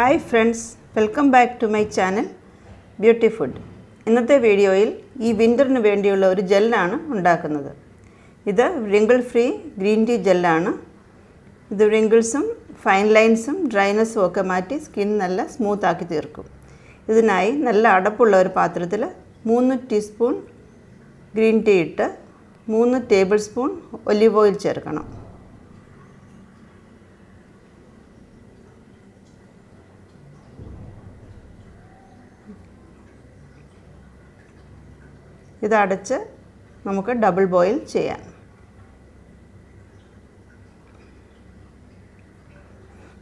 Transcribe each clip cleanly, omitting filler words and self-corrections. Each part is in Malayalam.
Hi friends, welcome back to my channel Beauty Food. ഇന്നത്തെ വീഡിയോയിൽ ഈ വിൻ്ററിന് വേണ്ടിയുള്ള ഒരു ജെല്ലാണ് ഉണ്ടാക്കുന്നത്. ഇത് wrinkle free green tea ജെല്ലാണ്. ഇത് wrinklesഉം ഫൈൻ ലൈൻസും ഡ്രൈനെസ്സും ഒക്കെ മാറ്റി സ്കിൻ നല്ല സ്മൂത്ത് ആക്കി തീർക്കും. ഇതിനായി നല്ല അടപ്പുള്ള ഒരു പാത്രത്തിൽ 3 ടീസ്പൂൺ ഗ്രീൻ ടീ ഇട്ട് 3 ടേബിൾ സ്പൂൺ ഒലിവ് ഓയിൽ ചേർക്കണം. ഇത് അടച്ച് നമുക്ക് ഡബിൾ ബോയിൽ ചെയ്യാം.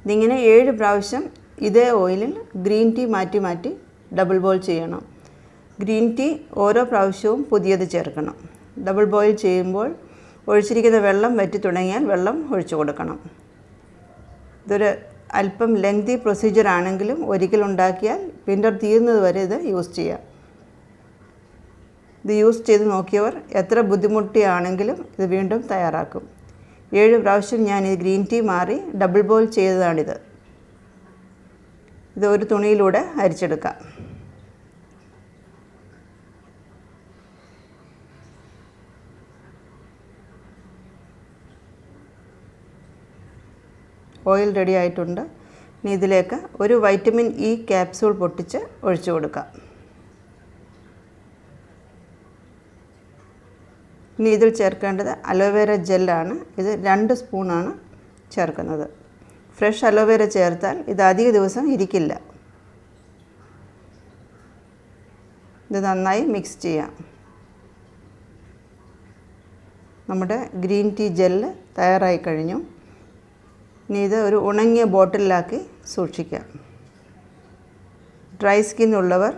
ഇതിങ്ങനെ 7 പ്രാവശ്യം ഇതേ ഓയിലിൽ ഗ്രീൻ ടീ മാറ്റി മാറ്റി ഡബിൾ ബോയിൽ ചെയ്യണം. ഗ്രീൻ ടീ ഓരോ പ്രാവശ്യവും പുതിയത് ചേർക്കണം. ഡബിൾ ബോയിൽ ചെയ്യുമ്പോൾ ഒഴിച്ചിരിക്കുന്ന വെള്ളം വറ്റി തുടങ്ങിയാൽ വെള്ളം ഒഴിച്ചു കൊടുക്കണം. ഇതൊരു അല്പം ലെങ്തി പ്രൊസീജിയർ ആണെങ്കിലും ഒരിക്കൽ ഉണ്ടാക്കിയാൽ വിൻ്റർ തീരുന്നത് വരെ ഇത് യൂസ് ചെയ്യാം. ഇത് യൂസ് ചെയ്ത് നോക്കിയവർ എത്ര ബുദ്ധിമുട്ടിയാണെങ്കിലും ഇത് വീണ്ടും തയ്യാറാക്കും. 7 പ്രാവശ്യം ഞാൻ ഈ ഗ്രീൻ ടീ മാറി ഡബിൾ ബോയിൽ ചെയ്തതാണിത്. ഇത് ഒരു തുണിയിലൂടെ അരിച്ചെടുക്കാം. ഓയിൽ റെഡി ആയിട്ടുണ്ട്. ഇനി ഇതിലേക്ക് ഒരു വൈറ്റമിൻ ഇ ക്യാപ്സ്യൂൾ പൊട്ടിച്ച് ഒഴിച്ചു കൊടുക്കാം. ഇനി ഇതിൽ ചേർക്കേണ്ടത് അലോവേര ജെല്ലാണ്. ഇത് 2 സ്പൂണാണ് ചേർക്കുന്നത്. ഫ്രഷ് അലോവേര ചേർത്താൽ ഇത് അധിക ദിവസം ഇരിക്കില്ല. ഇത് നന്നായി മിക്സ് ചെയ്യാം. നമ്മുടെ ഗ്രീൻ ടീ ജെല്ല് തയ്യാറായി കഴിഞ്ഞു. ഇനി ഇത് ഒരു ഉണങ്ങിയ ബോട്ടിലാക്കി സൂക്ഷിക്കാം. ഡ്രൈ സ്കിൻ ഉള്ളവർ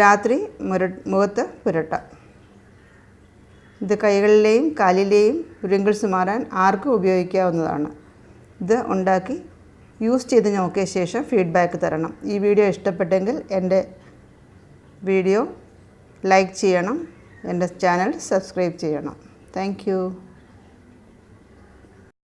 രാത്രി മുഖത്ത് പുരട്ടാം. ഇത് കൈകളിലെയും കാലിലെയും റിങ്കിൾസ് മാറാൻ ആർക്കും ഉപയോഗിക്കാവുന്നതാണ്. ഇത് ഉണ്ടാക്കി യൂസ് ചെയ്ത് നോക്കിയ ശേഷം ഫീഡ്ബാക്ക് തരണം. ഈ വീഡിയോ ഇഷ്ടപ്പെട്ടെങ്കിൽ എൻ്റെ വീഡിയോ ലൈക്ക് ചെയ്യണം, എൻ്റെ ചാനൽ സബ്സ്ക്രൈബ് ചെയ്യണം. Thank you.